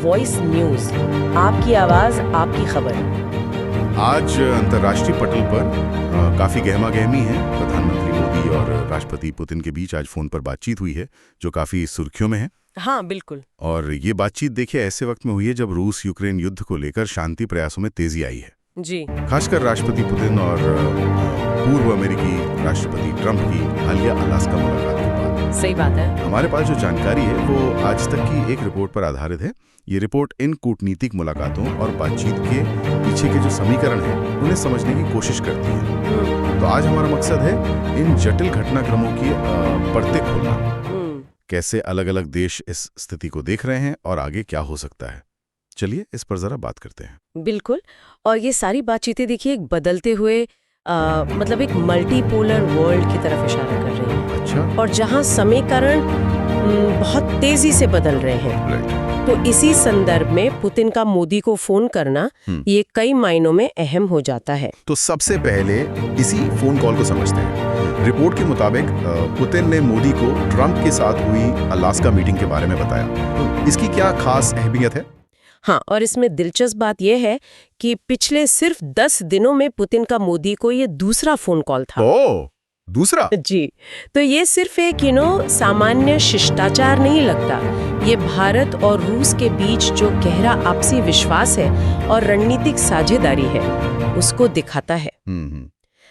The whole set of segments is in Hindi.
वॉइस न्यूज, आपकी आवाज आपकी खबर। आज अंतर्राष्ट्रीय पटल पर काफी गहमा गहमी है। प्रधानमंत्री मोदी और राष्ट्रपति पुतिन के बीच आज फोन पर बातचीत हुई है जो काफी सुर्खियों में है। हाँ बिल्कुल। और ये बातचीत देखिए ऐसे वक्त में हुई है जब रूस यूक्रेन युद्ध को लेकर शांति प्रयासों में तेजी आई है जी। खासकर राष्ट्रपति पुतिन और पूर्व अमेरिकी राष्ट्रपति ट्रंप की हालिया अलास्का मुलाकात के बाद। सही बात है। हमारे पास जो जानकारी है वो आज तक की एक रिपोर्ट पर आधारित है। ये रिपोर्ट इन कूटनीतिक मुलाकातों और बातचीत के पीछे के जो समीकरण हैं उन्हें समझने की कोशिश करती है। तो आज हमारा मकसद है इन जटिल घटनाक्रमों की परतें खोलना। कैसे अलग अलग देश इस स्थिति को देख रहे हैं और आगे क्या हो सकता है। चलिए इस पर जरा बात करते हैं। बिल्कुल। और ये सारी बातचीतें देखिए एक बदलते हुए मतलब एक मल्टीपोलर वर्ल्ड की तरफ इशारा कर रही हैं। अच्छा। और जहां समीकरण बहुत तेजी से बदल रहे हैं। तो इसी संदर्भ में पुतिन का मोदी को फोन करना ये कई मायनों में अहम हो जाता है। तो सबसे पहले इसी फोन कॉल को समझते हैं। रिपोर्ट के मुताबिक पुतिन ने मोदी को ट्रंप के साथ हुई अलास्का मीटिंग के बारे में बताया। तो इसकी क्या खास अहमियत है? हाँ, और इसमें दिलचस्प बात यह है कि पिछले सिर्फ 10 दिनों में पुतिन का मोदी को ये दूसरा फोन कॉल था। ओह, दूसरा? जी। तो ये सिर्फ एक सामान्य शिष्टाचार नहीं लगता। ये भारत और रूस के बीच जो गहरा आपसी विश्वास है और रणनीतिक साझेदारी है उसको दिखाता है।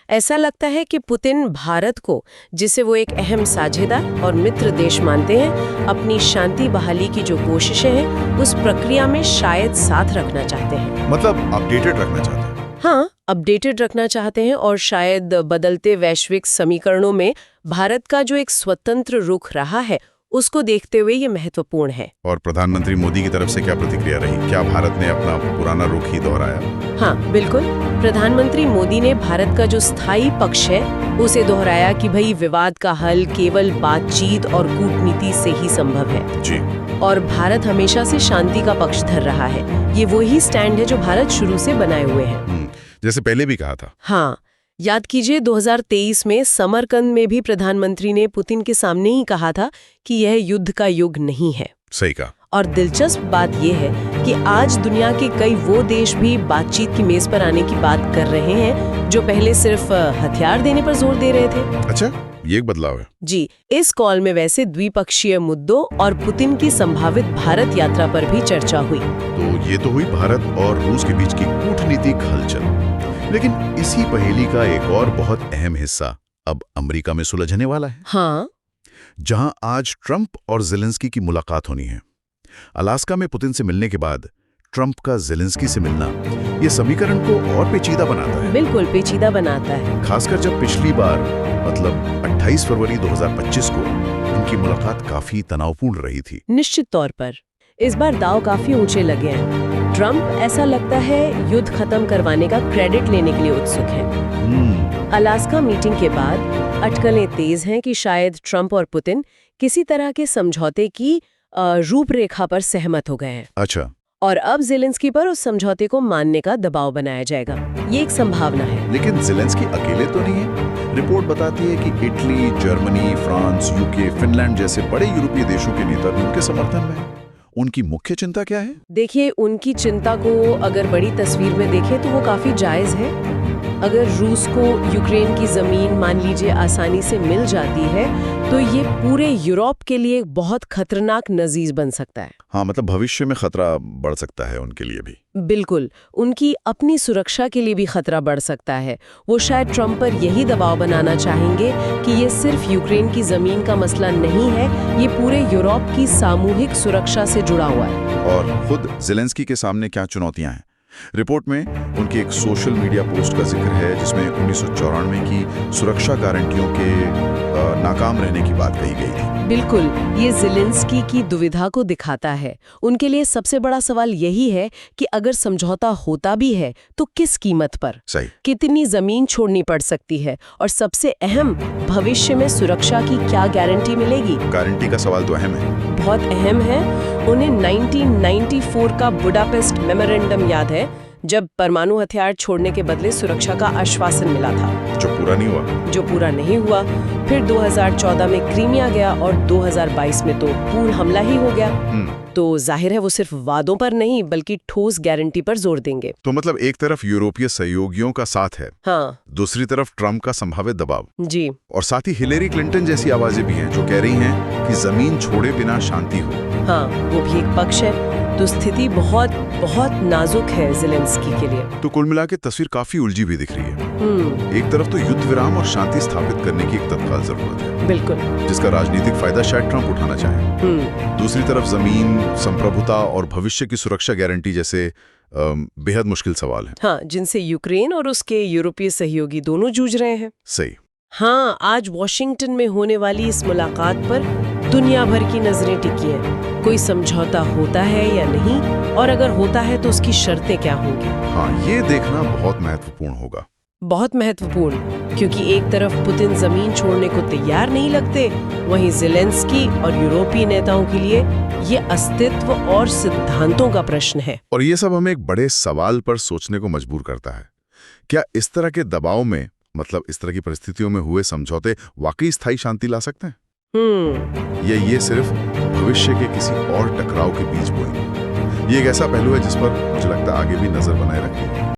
ऐसा लगता है कि पुतिन भारत को, जिसे वो एक अहम साझेदार और मित्र देश मानते हैं, अपनी शांति बहाली की जो कोशिशें हैं उस प्रक्रिया में शायद साथ रखना चाहते हैं। मतलब अपडेटेड रखना चाहते हैं। हाँ, अपडेटेड रखना चाहते हैं और शायद बदलते वैश्विक समीकरणों में भारत का जो एक स्वतंत्र रुख रहा है उसको देखते हुए ये महत्वपूर्ण है। और प्रधानमंत्री मोदी की तरफ से क्या प्रतिक्रिया रही? क्या भारत ने अपना पुराना रुख ही दोहराया? हाँ बिल्कुल। प्रधानमंत्री मोदी ने भारत का जो स्थायी पक्ष है उसे दोहराया कि भाई विवाद का हल केवल बातचीत और कूटनीति से ही संभव है। जी। और भारत हमेशा से शांति का पक्षधर रहा है। ये वही स्टैंड है जो भारत शुरू से बनाए हुए है। जैसे पहले भी कहा था। हाँ, याद कीजिए 2023 में समरकंद में भी प्रधानमंत्री ने पुतिन के सामने ही कहा था कि यह युद्ध का युग नहीं है। सही कहा। और दिलचस्प बात यह है कि आज दुनिया के कई वो देश भी बातचीत की मेज पर आने की बात कर रहे हैं जो पहले सिर्फ हथियार देने पर जोर दे रहे थे। अच्छा, ये एक बदलाव है। जी। इस कॉल में वैसे द्विपक्षीय मुद्दों और पुतिन की संभावित भारत यात्रा पर भी चर्चा हुई। तो ये तो हुई भारत और रूस के बीच की कूटनीतिक हलचल। लेकिन इसी पहेली का एक और बहुत अहम हिस्सा अब अमेरिका में सुलझने वाला है। हाँ। जहां आज ट्रंप और ज़ेलेंस्की की मुलाकात होनी है। अलास्का में पुतिन से मिलने के बाद ट्रंप का ज़ेलेंस्की से मिलना ये समीकरण को और पेचीदा बनाता है। बिल्कुल पेचीदा बनाता है। खासकर जब पिछली बार मतलब 28 फरवरी 2025 को इनकी मुलाकात काफी तनावपूर्ण रही थी। निश्चित तौर पर इस बार दांव काफी ऊंचे लगे हैं। ट्रंप ऐसा लगता है युद्ध खत्म करवाने का क्रेडिट लेने के लिए उत्सुक है। अलास्का मीटिंग के बाद अटकलें तेज हैं कि शायद ट्रंप और पुतिन किसी तरह के समझौते की रूपरेखा पर सहमत हो गए हैं। अच्छा। और अब ज़ेलेंस्की पर उस समझौते को मानने का दबाव बनाया जाएगा। ये एक संभावना है। लेकिन ज़ेलेंस्की अकेले तो नहीं है। रिपोर्ट बताती है कि Italy, Germany, France, UK, Finland जैसे बड़े यूरोपीय देशों के नेता भी उनके समर्थन में हैं। उनकी मुख्य चिंता क्या है? देखिए, उनकी चिंता को अगर बड़ी तस्वीर में देखें तो वो काफी जायज है। अगर रूस को यूक्रेन की जमीन मान लीजिए आसानी से मिल जाती है तो ये पूरे यूरोप के लिए बहुत खतरनाक नजीर बन सकता है। हाँ, मतलब भविष्य में खतरा बढ़ सकता है उनके लिए भी। बिल्कुल, उनकी अपनी सुरक्षा के लिए भी खतरा बढ़ सकता है। वो शायद ट्रंप पर यही दबाव बनाना चाहेंगे कि ये सिर्फ यूक्रेन की जमीन का मसला नहीं है, ये पूरे यूरोप की सामूहिक सुरक्षा से जुड़ा हुआ है। और खुद ज़ेलेंस्की के सामने क्या चुनौतियां हैं? रिपोर्ट में उनकी एक सोशल मीडिया पोस्ट का जिक्र है जिसमें 1994 की सुरक्षा गारंटियों के नाकाम रहने की बात कही गई थी। बिल्कुल, ये ज़ेलेंस्की की दुविधा को दिखाता है। उनके लिए सबसे बड़ा सवाल यही है कि अगर समझौता होता भी है तो किस कीमत पर? सही। कितनी जमीन छोड़नी पड़ सकती है और सबसे अहम, भविष्य में सुरक्षा की क्या गारंटी मिलेगी? गारंटी का सवाल तो अहम है। बहुत अहम है। उन्हें 1994 का बुडापेस्ट मेमोरेंडम याद है जब परमाणु हथियार छोड़ने के बदले सुरक्षा का आश्वासन मिला था, जो पूरा नहीं हुआ। जो पूरा नहीं हुआ। फिर 2014 में क्रीमिया गया और 2022 में तो पूर्ण हमला ही हो गया। तो जाहिर है वो सिर्फ वादों पर नहीं बल्कि ठोस गारंटी पर जोर देंगे। तो मतलब एक तरफ यूरोपीय सहयोगियों का साथ है, हाँ दूसरी तरफ ट्रंप का संभावित दबाव, जी। और साथ ही हिलेरी क्लिंटन जैसी आवाजें भी हैं जो कह रही हैं कि जमीन छोड़े बिना शांति हो। हाँ वो भी एक पक्ष है। तो स्थिति बहुत बहुत नाजुक है ज़ेलेंस्की के लिए। तो कुल मिला के तस्वीर काफी उलझी भी दिख रही है। एक तरफ तो युद्ध विराम और शांति स्थापित करने की एक तत्काल जरूरत है, बिल्कुल, जिसका राजनीतिक फायदा शायद ट्रंप उठाना चाहे। दूसरी तरफ जमीन, संप्रभुता और भविष्य की सुरक्षा गारंटी जैसे बेहद मुश्किल सवाल है। हाँ, जिनसे यूक्रेन और उसके यूरोपीय सहयोगी दोनों जूझ रहे हैं। सही। हाँ, आज वॉशिंगटन में होने वाली इस मुलाकात पर दुनिया भर की नजरें टिकी हैं। कोई समझौता होता है या नहीं, और अगर होता है तो उसकी शर्तें क्या होंगी? हाँ, ये देखना बहुत महत्वपूर्ण होगा। बहुत महत्वपूर्ण, क्योंकि एक तरफ पुतिन जमीन छोड़ने को तैयार नहीं लगते, वहीं ज़ेलेंस्की और यूरोपीय नेताओं के लिए ये अस्तित्व और सिद्धांतों का प्रश्न है। और ये सब हमें एक बड़े सवाल पर सोचने को मजबूर करता है। क्या इस तरह के दबाव में, मतलब इस तरह की परिस्थितियों में हुए समझौते वाकई स्थायी शांति ला सकते हैं? या ये सिर्फ भविष्य के किसी और टकराव के बीच बोएंगे? ये एक ऐसा पहलू है जिस पर मुझे लगता है आगे भी नजर बनाए रखनी है।